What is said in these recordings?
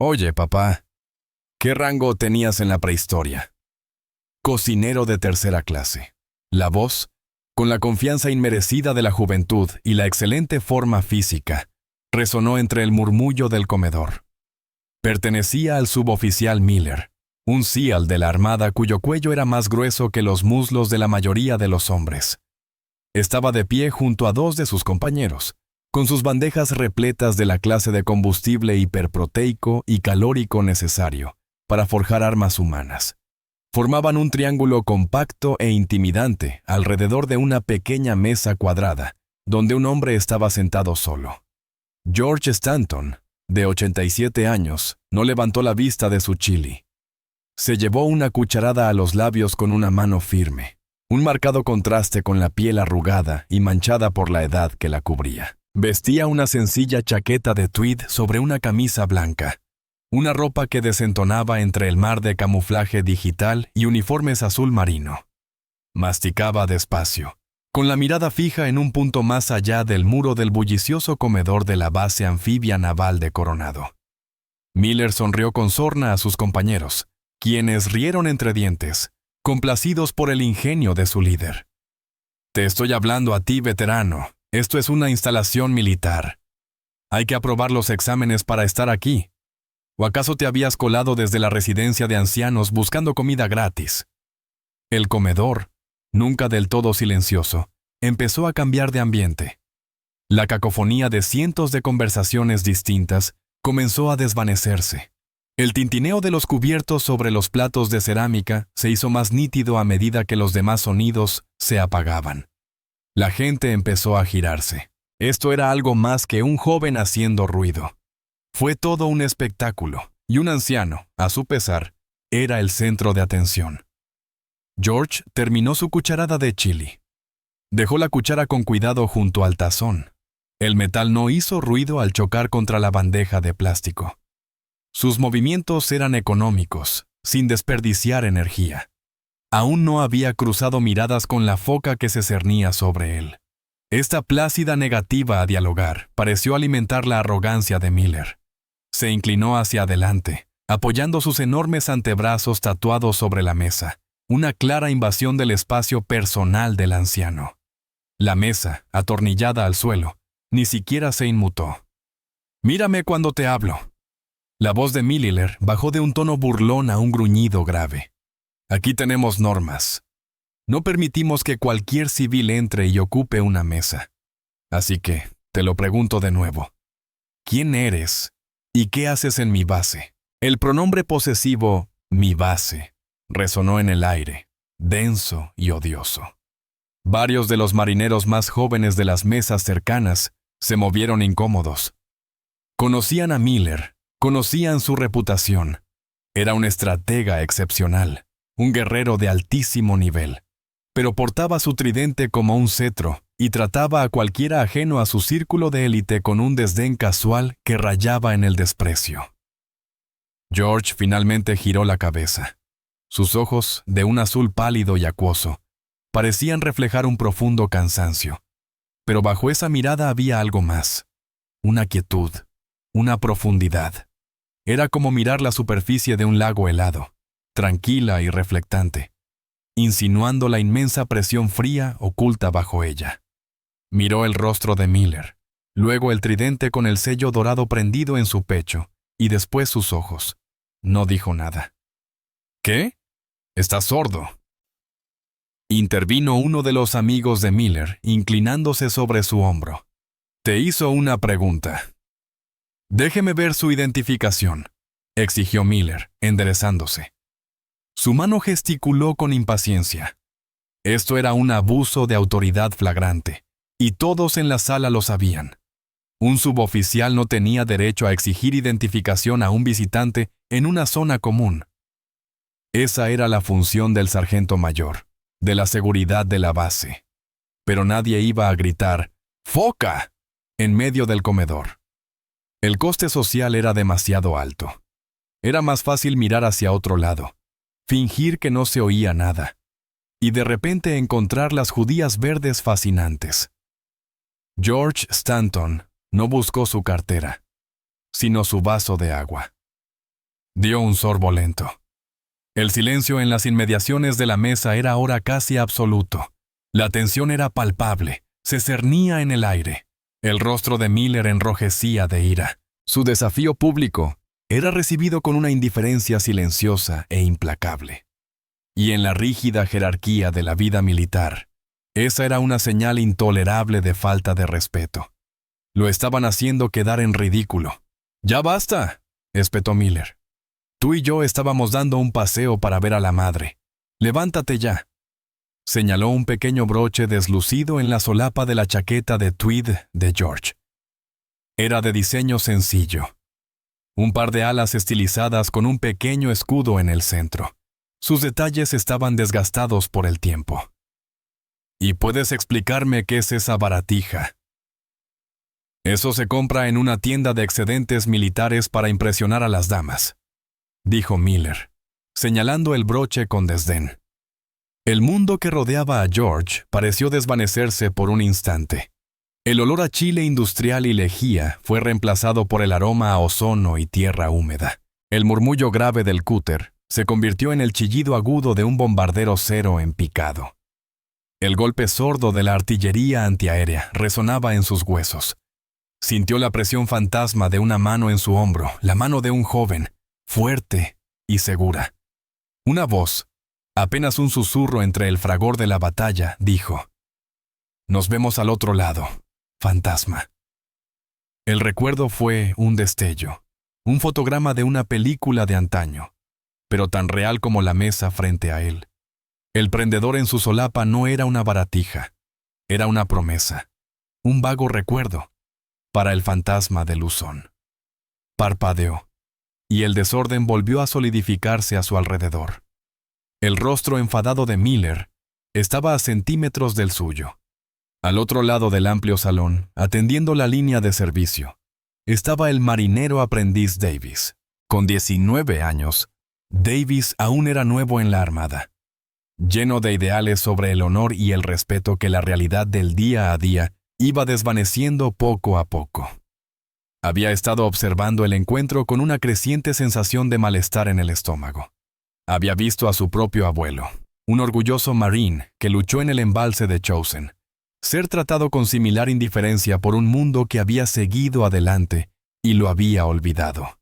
Oye, papá, ¿qué rango tenías en la prehistoria? Cocinero de tercera clase. La voz, con la confianza inmerecida de la juventud y la excelente forma física, resonó entre el murmullo del comedor. Pertenecía al suboficial Miller, un SEAL de la Armada cuyo cuello era más grueso que los muslos de la mayoría de los hombres. Estaba de pie junto a dos de sus compañeros, con sus bandejas repletas de la clase de combustible hiperproteico y calórico necesario para forjar armas humanas. Formaban un triángulo compacto e intimidante alrededor de una pequeña mesa cuadrada, donde un hombre estaba sentado solo. George Stanton, de 87 años, no levantó la vista de su chili. Se llevó una cucharada a los labios con una mano firme, un marcado contraste con la piel arrugada y manchada por la edad que la cubría. Vestía una sencilla chaqueta de tweed sobre una camisa blanca, una ropa que desentonaba entre el mar de camuflaje digital y uniformes azul marino. Masticaba despacio, con la mirada fija en un punto más allá del muro del bullicioso comedor de la base anfibia naval de Coronado. Miller sonrió con sorna a sus compañeros, quienes rieron entre dientes, complacidos por el ingenio de su líder. «Te estoy hablando a ti, veterano. Esto es una instalación militar. Hay que aprobar los exámenes para estar aquí. ¿O acaso te habías colado desde la residencia de ancianos buscando comida gratis?» El comedor, nunca del todo silencioso, empezó a cambiar de ambiente. La cacofonía de cientos de conversaciones distintas comenzó a desvanecerse. El tintineo de los cubiertos sobre los platos de cerámica se hizo más nítido a medida que los demás sonidos se apagaban. La gente empezó a girarse. Esto era algo más que un joven haciendo ruido. Fue todo un espectáculo, y un anciano, a su pesar, era el centro de atención. George terminó su cucharada de chili. Dejó la cuchara con cuidado junto al tazón. El metal no hizo ruido al chocar contra la bandeja de plástico. Sus movimientos eran económicos, sin desperdiciar energía. Aún no había cruzado miradas con la foca que se cernía sobre él. Esta plácida negativa a dialogar pareció alimentar la arrogancia de Miller. Se inclinó hacia adelante, apoyando sus enormes antebrazos tatuados sobre la mesa, una clara invasión del espacio personal del anciano. La mesa, atornillada al suelo, ni siquiera se inmutó. «Mírame cuando te hablo». La voz de Miller bajó de un tono burlón a un gruñido grave. «Aquí tenemos normas. No permitimos que cualquier civil entre y ocupe una mesa. Así que, te lo pregunto de nuevo. ¿Quién eres y qué haces en mi base?» El pronombre posesivo, mi base, resonó en el aire, denso y odioso. Varios de los marineros más jóvenes de las mesas cercanas se movieron incómodos. Conocían a Miller, conocían su reputación. Era un estratega excepcional, un guerrero de altísimo nivel, pero portaba su tridente como un cetro y trataba a cualquiera ajeno a su círculo de élite con un desdén casual que rayaba en el desprecio. George finalmente giró la cabeza. Sus ojos, de un azul pálido y acuoso, parecían reflejar un profundo cansancio. Pero bajo esa mirada había algo más, una quietud, una profundidad. Era como mirar la superficie de un lago helado, tranquila y reflectante, insinuando la inmensa presión fría oculta bajo ella. Miró el rostro de Miller, luego el tridente con el sello dorado prendido en su pecho, y después sus ojos. No dijo nada. «¿Qué? ¿Estás sordo?». Intervino uno de los amigos de Miller, inclinándose sobre su hombro. «Te hizo una pregunta». «Déjeme ver su identificación», exigió Miller, enderezándose. Su mano gesticuló con impaciencia. Esto era un abuso de autoridad flagrante, y todos en la sala lo sabían. Un suboficial no tenía derecho a exigir identificación a un visitante en una zona común. Esa era la función del sargento mayor, de la seguridad de la base. Pero nadie iba a gritar «¡Foca!» en medio del comedor. El coste social era demasiado alto. Era más fácil mirar hacia otro lado, fingir que no se oía nada, y de repente encontrar las judías verdes fascinantes. George Stanton no buscó su cartera, sino su vaso de agua. Dio un sorbo lento. El silencio en las inmediaciones de la mesa era ahora casi absoluto. La tensión era palpable, se cernía en el aire. El rostro de Miller enrojecía de ira. Su desafío público era recibido con una indiferencia silenciosa e implacable. Y en la rígida jerarquía de la vida militar, esa era una señal intolerable de falta de respeto. Lo estaban haciendo quedar en ridículo. «¡Ya basta!», espetó Miller. «Tú y yo estábamos dando un paseo para ver a la madre. Levántate ya». Señaló un pequeño broche deslucido en la solapa de la chaqueta de tweed de George. Era de diseño sencillo. Un par de alas estilizadas con un pequeño escudo en el centro. Sus detalles estaban desgastados por el tiempo. «¿Y puedes explicarme qué es esa baratija?» «Eso se compra en una tienda de excedentes militares para impresionar a las damas», dijo Miller, señalando el broche con desdén. El mundo que rodeaba a George pareció desvanecerse por un instante. El olor a chile industrial y lejía fue reemplazado por el aroma a ozono y tierra húmeda. El murmullo grave del cúter se convirtió en el chillido agudo de un bombardero cero en picado. El golpe sordo de la artillería antiaérea resonaba en sus huesos. Sintió la presión fantasma de una mano en su hombro, la mano de un joven, fuerte y segura. Una voz, apenas un susurro entre el fragor de la batalla, dijo: «Nos vemos al otro lado, fantasma». El recuerdo fue un destello, un fotograma de una película de antaño, pero tan real como la mesa frente a él. El prendedor en su solapa no era una baratija, era una promesa, un vago recuerdo, para el fantasma de Luzón. Parpadeó, y el desorden volvió a solidificarse a su alrededor. El rostro enfadado de Miller estaba a centímetros del suyo. Al otro lado del amplio salón, atendiendo la línea de servicio, estaba el marinero aprendiz Davis. Con 19 años, Davis aún era nuevo en la armada. Lleno de ideales sobre el honor y el respeto que la realidad del día a día iba desvaneciendo poco a poco. Había estado observando el encuentro con una creciente sensación de malestar en el estómago. Había visto a su propio abuelo, un orgulloso marine que luchó en el embalse de Chosin, ser tratado con similar indiferencia por un mundo que había seguido adelante y lo había olvidado.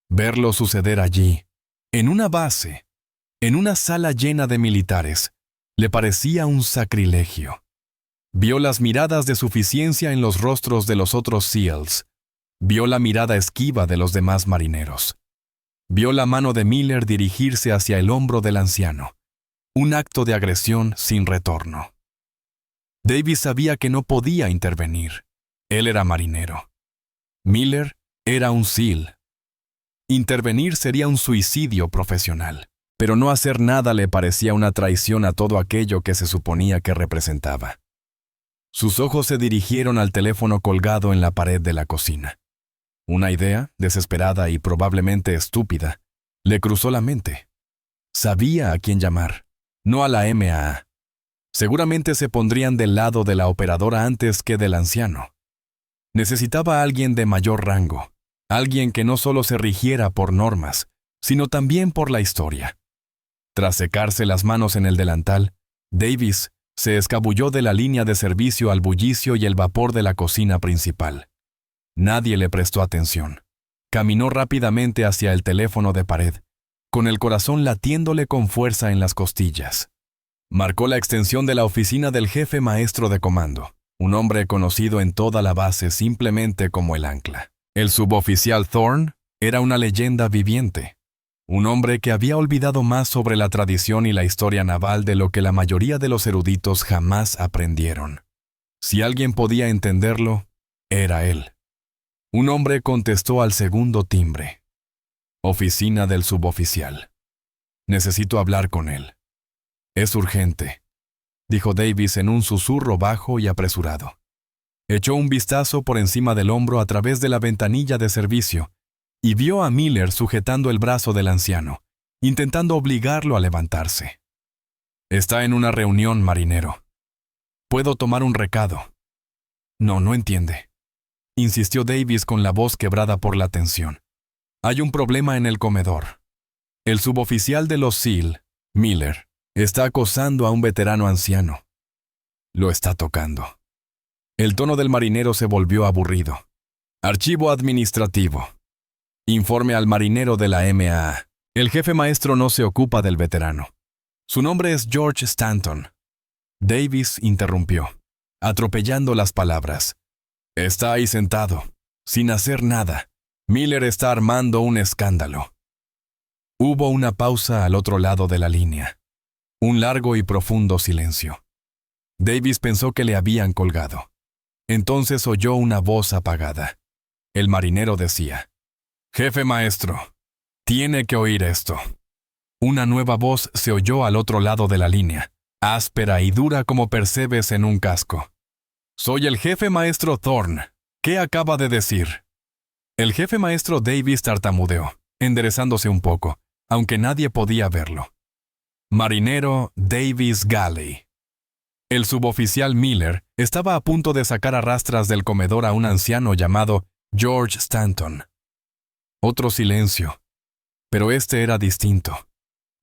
Verlo suceder allí, en una base, en una sala llena de militares, le parecía un sacrilegio. Vio las miradas de suficiencia en los rostros de los otros SEALs. Vio la mirada esquiva de los demás marineros. Vio la mano de Miller dirigirse hacia el hombro del anciano. Un acto de agresión sin retorno. Davis sabía que no podía intervenir. Él era marinero. Miller era un SEAL. Intervenir sería un suicidio profesional. Pero no hacer nada le parecía una traición a todo aquello que se suponía que representaba. Sus ojos se dirigieron al teléfono colgado en la pared de la cocina. Una idea, desesperada y probablemente estúpida, le cruzó la mente. Sabía a quién llamar, no a la MAA. Seguramente se pondrían del lado de la operadora antes que del anciano. Necesitaba a alguien de mayor rango, alguien que no solo se rigiera por normas, sino también por la historia. Tras secarse las manos en el delantal, Davis se escabulló de la línea de servicio al bullicio y el vapor de la cocina principal. Nadie le prestó atención. Caminó rápidamente hacia el teléfono de pared, con el corazón latiéndole con fuerza en las costillas. Marcó la extensión de la oficina del jefe maestro de comando, un hombre conocido en toda la base simplemente como el Ancla. El suboficial Thorne era una leyenda viviente. Un hombre que había olvidado más sobre la tradición y la historia naval de lo que la mayoría de los eruditos jamás aprendieron. Si alguien podía entenderlo, era él. Un hombre contestó al segundo timbre. Oficina del suboficial. Necesito hablar con él. Es urgente, dijo Davis en un susurro bajo y apresurado. Echó un vistazo por encima del hombro a través de la ventanilla de servicio y vio a Miller sujetando el brazo del anciano, intentando obligarlo a levantarse. Está en una reunión, marinero. ¿Puedo tomar un recado? No entiende, insistió Davis con la voz quebrada por la tensión. Hay un problema en el comedor. El suboficial de los SEAL, Miller, está acosando a un veterano anciano. Lo está tocando. El tono del marinero se volvió aburrido. Archivo administrativo. Informe al marinero de la MAA. El jefe maestro no se ocupa del veterano. Su nombre es George Stanton. Davis interrumpió, atropellando las palabras. Está ahí sentado, sin hacer nada. Miller está armando un escándalo. Hubo una pausa al otro lado de la línea. Un largo y profundo silencio. Davis pensó que le habían colgado. Entonces oyó una voz apagada. El marinero decía, «Jefe maestro, tiene que oír esto». Una nueva voz se oyó al otro lado de la línea, áspera y dura como percebes en un casco. «Soy el jefe maestro Thorne. ¿Qué acaba de decir?» El jefe maestro Davis tartamudeó, enderezándose un poco, aunque nadie podía verlo. Marinero Davis Galley. El suboficial Miller estaba a punto de sacar a rastras del comedor a un anciano llamado George Stanton. Otro silencio, pero este era distinto.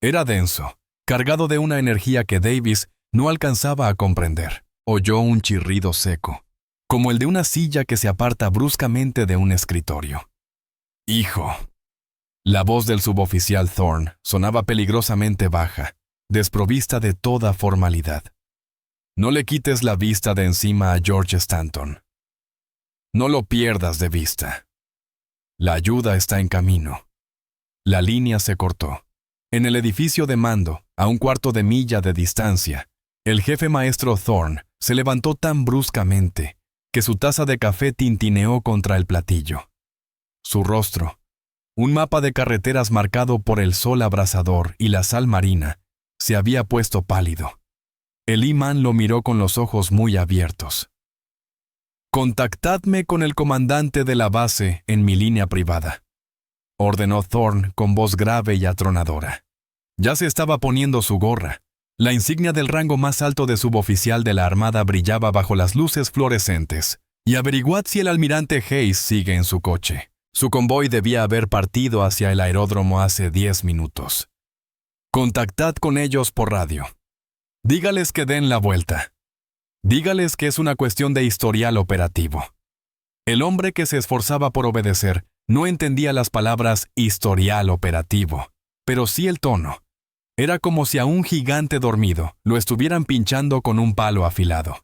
Era denso, cargado de una energía que Davis no alcanzaba a comprender. Oyó un chirrido seco, como el de una silla que se aparta bruscamente de un escritorio. «Hijo». La voz del suboficial Thorne sonaba peligrosamente baja, desprovista de toda formalidad. «No le quites la vista de encima a George Stanton. No lo pierdas de vista. La ayuda está en camino». La línea se cortó. En el edificio de mando, a un cuarto de milla de distancia, el jefe maestro Thorne se levantó tan bruscamente que su taza de café tintineó contra el platillo. Su rostro, un mapa de carreteras marcado por el sol abrasador y la sal marina, se había puesto pálido. El imán lo miró con los ojos muy abiertos. «Contactadme con el comandante de la base en mi línea privada», ordenó Thorne con voz grave y atronadora. Ya se estaba poniendo su gorra. La insignia del rango más alto de suboficial de la Armada brillaba bajo las luces fluorescentes. «Y averiguad si el almirante Hayes sigue en su coche. Su convoy debía haber partido hacia el aeródromo hace 10 minutos. Contactad con ellos por radio. Dígales que den la vuelta. Dígales que es una cuestión de historial operativo». El hombre que se esforzaba por obedecer no entendía las palabras historial operativo, pero sí el tono. Era como si a un gigante dormido lo estuvieran pinchando con un palo afilado.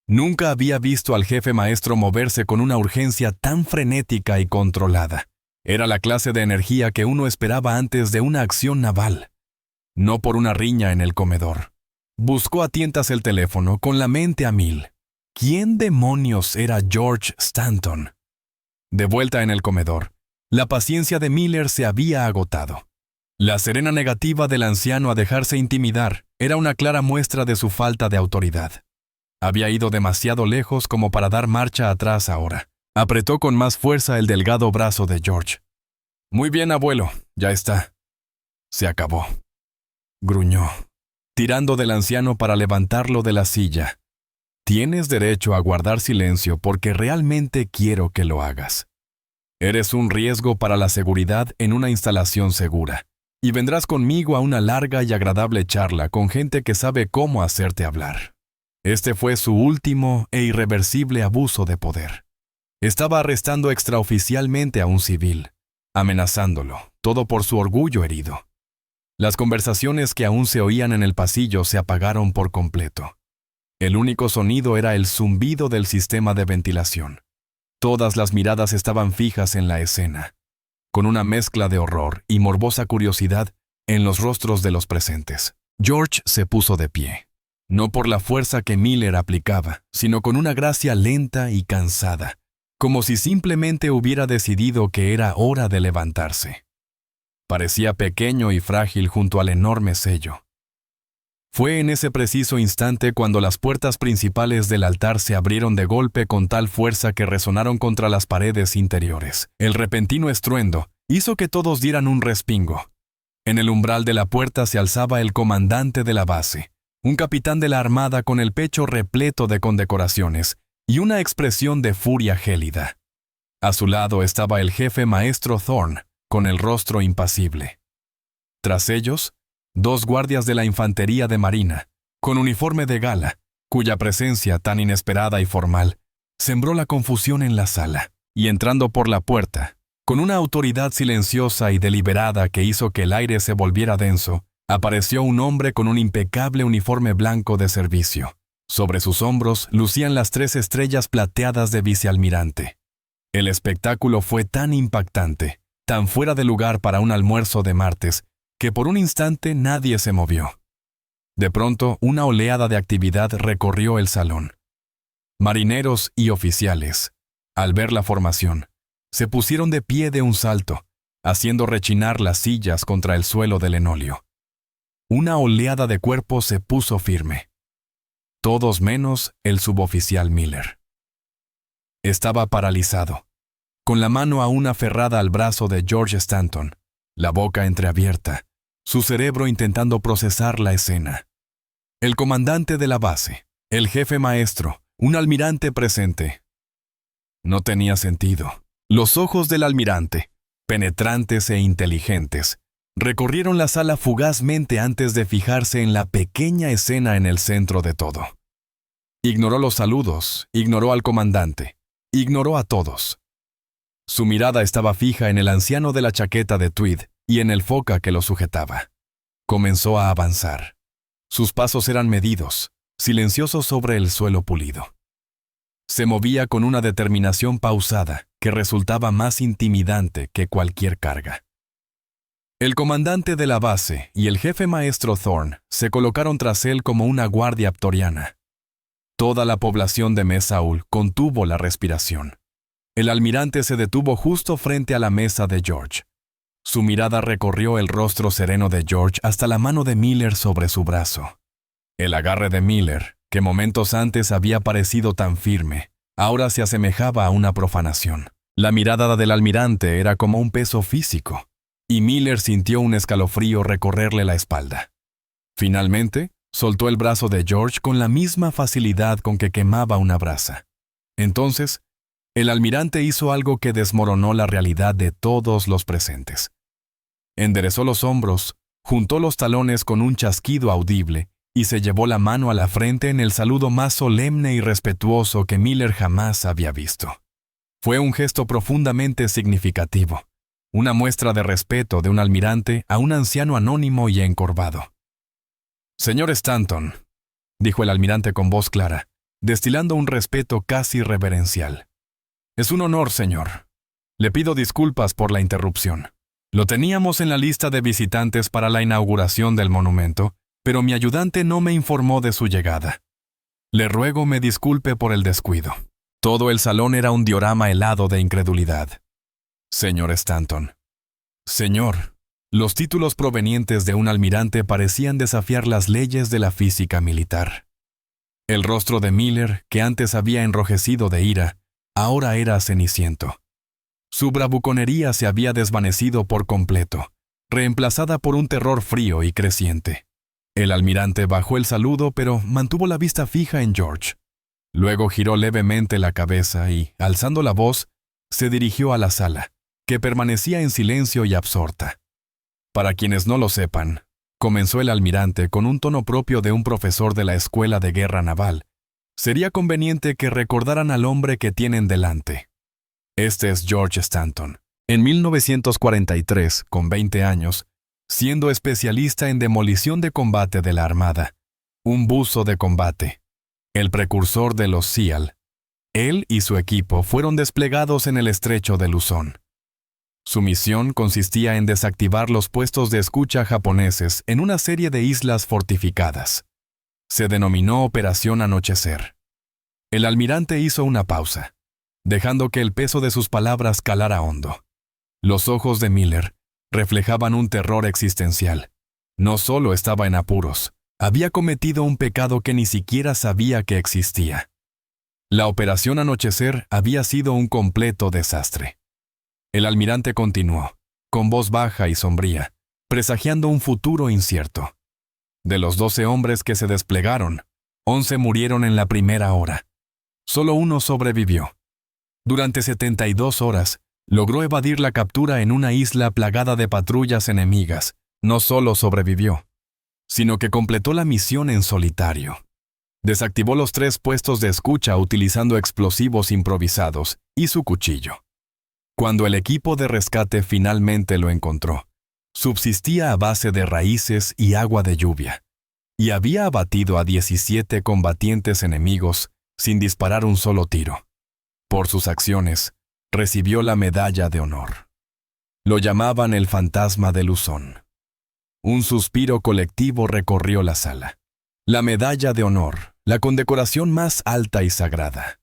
Nunca había visto al jefe maestro moverse con una urgencia tan frenética y controlada. Era la clase de energía que uno esperaba antes de una acción naval. No por una riña en el comedor. Buscó a tientas el teléfono con la mente a mil. ¿Quién demonios era George Stanton? De vuelta en el comedor, la paciencia de Miller se había agotado. La serena negativa del anciano a dejarse intimidar era una clara muestra de su falta de autoridad. Había ido demasiado lejos como para dar marcha atrás ahora. Apretó con más fuerza el delgado brazo de George. «Muy bien, abuelo, ya está». Se acabó. Gruñó, tirando del anciano para levantarlo de la silla. «Tienes derecho a guardar silencio porque realmente quiero que lo hagas. Eres un riesgo para la seguridad en una instalación segura. Y vendrás conmigo a una larga y agradable charla con gente que sabe cómo hacerte hablar». Este fue su último e irreversible abuso de poder. Estaba arrestando extraoficialmente a un civil, amenazándolo, todo por su orgullo herido. Las conversaciones que aún se oían en el pasillo se apagaron por completo. El único sonido era el zumbido del sistema de ventilación. Todas las miradas estaban fijas en la escena, con una mezcla de horror y morbosa curiosidad en los rostros de los presentes. George se puso de pie, no por la fuerza que Miller aplicaba, sino con una gracia lenta y cansada, como si simplemente hubiera decidido que era hora de levantarse. Parecía pequeño y frágil junto al enorme sello. Fue en ese preciso instante cuando las puertas principales del altar se abrieron de golpe con tal fuerza que resonaron contra las paredes interiores. El repentino estruendo hizo que todos dieran un respingo. En el umbral de la puerta se alzaba el comandante de la base, un capitán de la Armada con el pecho repleto de condecoraciones y una expresión de furia gélida. A su lado estaba el jefe maestro Thorne, con el rostro impasible. Tras ellos, 2 guardias de la infantería de marina, con uniforme de gala, cuya presencia tan inesperada y formal sembró la confusión en la sala, y entrando por la puerta, con una autoridad silenciosa y deliberada que hizo que el aire se volviera denso, apareció un hombre con un impecable uniforme blanco de servicio. Sobre sus hombros lucían las 3 estrellas plateadas de vicealmirante. El espectáculo fue tan impactante, tan fuera de lugar para un almuerzo de martes, que por un instante nadie se movió. De pronto, una oleada de actividad recorrió el salón. Marineros y oficiales, al ver la formación, se pusieron de pie de un salto, haciendo rechinar las sillas contra el suelo de linóleo. Una oleada de cuerpos se puso firme. Todos menos el suboficial Miller. Estaba paralizado, con la mano aún aferrada al brazo de George Stanton, la boca entreabierta, su cerebro intentando procesar la escena. El comandante de la base, el jefe maestro, un almirante presente. No tenía sentido. Los ojos del almirante, penetrantes e inteligentes, recorrieron la sala fugazmente antes de fijarse en la pequeña escena en el centro de todo. Ignoró los saludos, ignoró al comandante, ignoró a todos. Su mirada estaba fija en el anciano de la chaqueta de tweed y en el foca que lo sujetaba. Comenzó a avanzar. Sus pasos eran medidos, silenciosos sobre el suelo pulido. Se movía con una determinación pausada que resultaba más intimidante que cualquier carga. El comandante de la base y el jefe maestro Thorne se colocaron tras él como una guardia aptoriana. Toda la población de Mesaúl contuvo la respiración. El almirante se detuvo justo frente a la mesa de George. Su mirada recorrió el rostro sereno de George hasta la mano de Miller sobre su brazo. El agarre de Miller, que momentos antes había parecido tan firme, ahora se asemejaba a una profanación. La mirada del almirante era como un peso físico, y Miller sintió un escalofrío recorrerle la espalda. Finalmente, soltó el brazo de George con la misma facilidad con que quemaba una brasa. Entonces, el almirante hizo algo que desmoronó la realidad de todos los presentes. Enderezó los hombros, juntó los talones con un chasquido audible y se llevó la mano a la frente en el saludo más solemne y respetuoso que Miller jamás había visto. Fue un gesto profundamente significativo, una muestra de respeto de un almirante a un anciano anónimo y encorvado. «Señor Stanton», dijo el almirante con voz clara, destilando un respeto casi reverencial. «Es un honor, señor. Le pido disculpas por la interrupción. Lo teníamos en la lista de visitantes para la inauguración del monumento, pero mi ayudante no me informó de su llegada. Le ruego me disculpe por el descuido». Todo el salón era un diorama helado de incredulidad. «Señor Stanton». «Señor». Los títulos provenientes de un almirante parecían desafiar las leyes de la física militar. El rostro de Miller, que antes había enrojecido de ira, ahora era ceniciento. Su bravuconería se había desvanecido por completo, reemplazada por un terror frío y creciente. El almirante bajó el saludo, pero mantuvo la vista fija en George. Luego giró levemente la cabeza y, alzando la voz, se dirigió a la sala, que permanecía en silencio y absorta. «Para quienes no lo sepan», comenzó el almirante con un tono propio de un profesor de la Escuela de Guerra Naval, «sería conveniente que recordaran al hombre que tienen delante. Este es George Stanton. En 1943, con 20 años, siendo especialista en demolición de combate de la Armada, un buzo de combate, el precursor de los SEAL, él y su equipo fueron desplegados en el estrecho de Luzón. Su misión consistía en desactivar los puestos de escucha japoneses en una serie de islas fortificadas. Se denominó Operación Anochecer. El almirante hizo una pausa, dejando que el peso de sus palabras calara hondo. Los ojos de Miller reflejaban un terror existencial. No solo estaba en apuros, había cometido un pecado que ni siquiera sabía que existía. La Operación Anochecer había sido un completo desastre. El almirante continuó, con voz baja y sombría, presagiando un futuro incierto. De los 12 hombres que se desplegaron, 11 murieron en la primera hora. Solo uno sobrevivió. Durante 72 horas, Logró evadir la captura en una isla plagada de patrullas enemigas. No solo sobrevivió, sino que completó la misión en solitario. Desactivó los 3 puestos de escucha utilizando explosivos improvisados y su cuchillo. Cuando el equipo de rescate finalmente lo encontró, subsistía a base de raíces y agua de lluvia, y había abatido a 17 combatientes enemigos sin disparar un solo tiro. Por sus acciones, recibió la medalla de honor. Lo llamaban el fantasma de Luzón. Un suspiro colectivo recorrió la sala. La medalla de honor, la condecoración más alta y sagrada.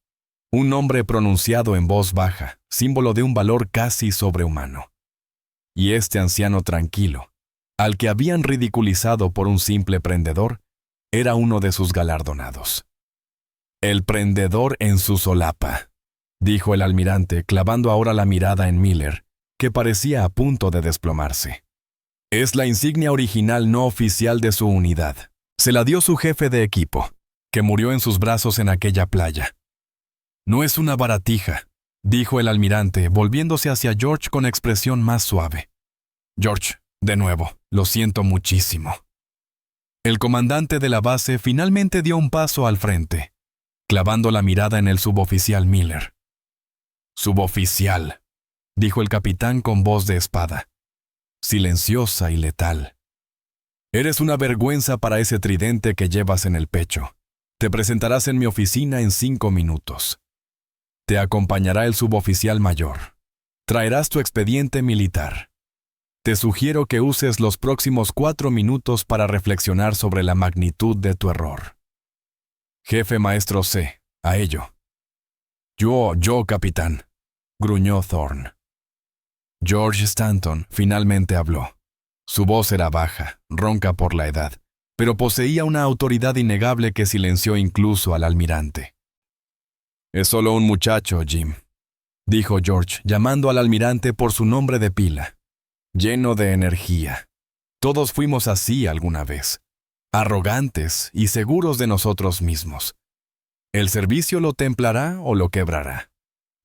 Un nombre pronunciado en voz baja, símbolo de un valor casi sobrehumano. Y este anciano tranquilo, al que habían ridiculizado por un simple prendedor, era uno de sus galardonados. «El prendedor en su solapa», dijo el almirante, clavando ahora la mirada en Miller, que parecía a punto de desplomarse. «Es la insignia original no oficial de su unidad. Se la dio su jefe de equipo, que murió en sus brazos en aquella playa. No es una baratija», dijo el almirante, volviéndose hacia George con expresión más suave. «George, de nuevo, lo siento muchísimo». El comandante de la base finalmente dio un paso al frente, clavando la mirada en el suboficial Miller. «Suboficial», dijo el capitán con voz de espada, silenciosa y letal. «Eres una vergüenza para ese tridente que llevas en el pecho. Te presentarás en mi oficina en 5 minutos. Te acompañará el suboficial mayor. Traerás tu expediente militar. Te sugiero que uses los próximos 4 minutos para reflexionar sobre la magnitud de tu error». «Jefe maestro C, a ello». Yo, capitán», gruñó Thorne. George Stanton finalmente habló. Su voz era baja, ronca por la edad, pero poseía una autoridad innegable que silenció incluso al almirante. «Es solo un muchacho, Jim», dijo George, llamando al almirante por su nombre de pila. «Lleno de energía. Todos fuimos así alguna vez, arrogantes y seguros de nosotros mismos. El servicio lo templará o lo quebrará.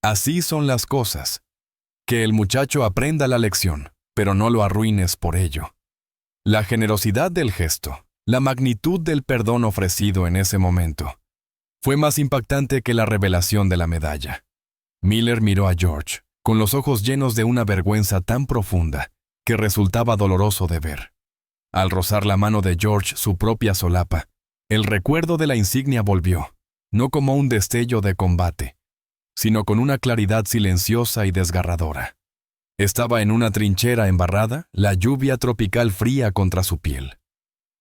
Así son las cosas. Que el muchacho aprenda la lección, pero no lo arruines por ello». La generosidad del gesto, la magnitud del perdón ofrecido en ese momento, fue más impactante que la revelación de la medalla. Miller miró a George, con los ojos llenos de una vergüenza tan profunda que resultaba doloroso de ver. Al rozar la mano de George su propia solapa, el recuerdo de la insignia volvió, no como un destello de combate, sino con una claridad silenciosa y desgarradora. Estaba en una trinchera embarrada, la lluvia tropical fría contra su piel.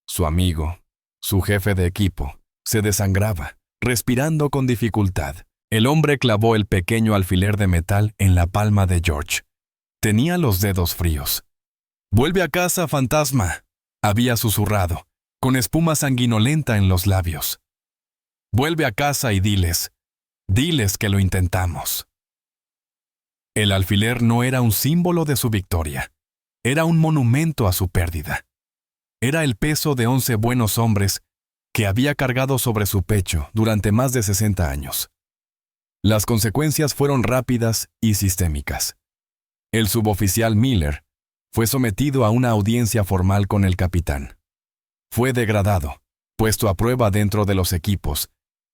Su amigo, su jefe de equipo, se desangraba, respirando con dificultad. El hombre clavó el pequeño alfiler de metal en la palma de George. Tenía los dedos fríos. «Vuelve a casa, fantasma», había susurrado, con espuma sanguinolenta en los labios. «Vuelve a casa y diles que lo intentamos». El alfiler no era un símbolo de su victoria, era un monumento a su pérdida. Era el peso de 11 buenos hombres que había cargado sobre su pecho durante más de 60 años. Las consecuencias fueron rápidas y sistémicas. El suboficial Miller fue sometido a una audiencia formal con el capitán. Fue degradado, puesto a prueba dentro de los equipos,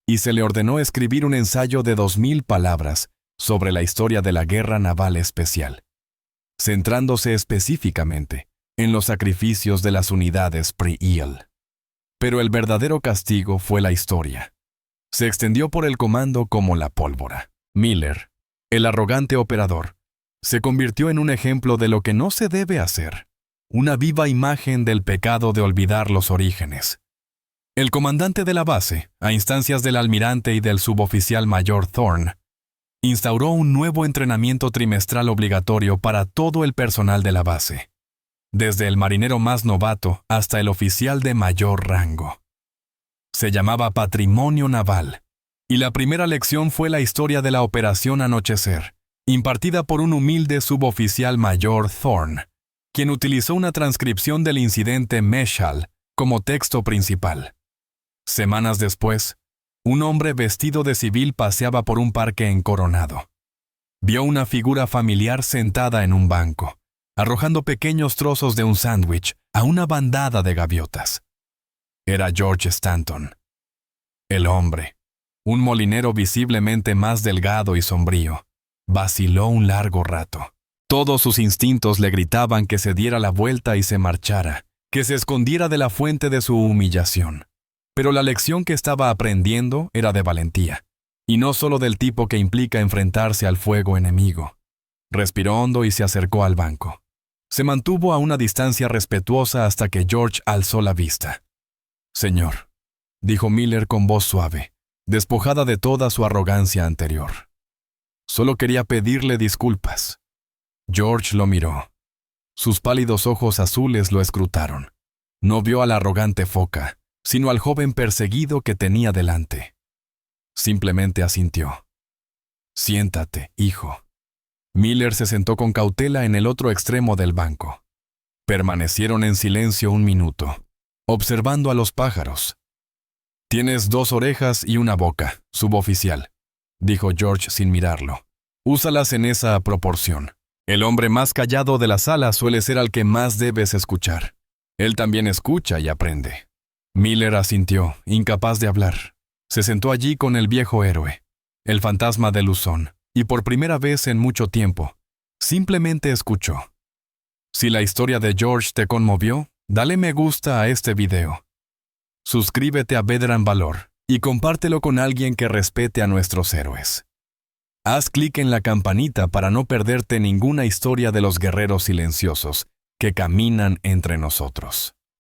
y se le ordenó escribir un ensayo de 2000 palabras sobre la historia de la Guerra Naval Especial, centrándose específicamente en los sacrificios de las unidades pre-EAL. Pero el verdadero castigo fue la historia. Se extendió por el comando como la pólvora. Miller, el arrogante operador, se convirtió en un ejemplo de lo que no se debe hacer, una viva imagen del pecado de olvidar los orígenes. El comandante de la base, a instancias del almirante y del suboficial mayor Thorne, instauró un nuevo entrenamiento trimestral obligatorio para todo el personal de la base, desde el marinero más novato hasta el oficial de mayor rango. Se llamaba Patrimonio Naval, y la primera lección fue la historia de la Operación Anochecer, impartida por un humilde suboficial mayor Thorne, quien utilizó una transcripción del incidente Meshal como texto principal. Semanas después, un hombre vestido de civil paseaba por un parque en Coronado. Vio una figura familiar sentada en un banco, arrojando pequeños trozos de un sándwich a una bandada de gaviotas. Era George Stanton. El hombre, un molinero visiblemente más delgado y sombrío, vaciló un largo rato. Todos sus instintos le gritaban que se diera la vuelta y se marchara, que se escondiera de la fuente de su humillación. Pero la lección que estaba aprendiendo era de valentía, y no solo del tipo que implica enfrentarse al fuego enemigo. Respiró hondo y se acercó al banco. Se mantuvo a una distancia respetuosa hasta que George alzó la vista. «Señor», dijo Miller con voz suave, despojada de toda su arrogancia anterior. «Solo quería pedirle disculpas». George lo miró. Sus pálidos ojos azules lo escrutaron. No vio a la arrogante foca, sino al joven perseguido que tenía delante. Simplemente asintió. «Siéntate, hijo». Miller se sentó con cautela en el otro extremo del banco. Permanecieron en silencio un minuto, observando a los pájaros. «Tienes 2 orejas y una boca, suboficial», dijo George sin mirarlo. «Úsalas en esa proporción. El hombre más callado de la sala suele ser al que más debes escuchar. Él también escucha y aprende». Miller asintió, incapaz de hablar. Se sentó allí con el viejo héroe, el fantasma de Luzón, y por primera vez en mucho tiempo, simplemente escuchó. Si la historia de George te conmovió, dale me gusta a este video. Suscríbete a Vedran Valor y compártelo con alguien que respete a nuestros héroes. Haz clic en la campanita para no perderte ninguna historia de los guerreros silenciosos que caminan entre nosotros.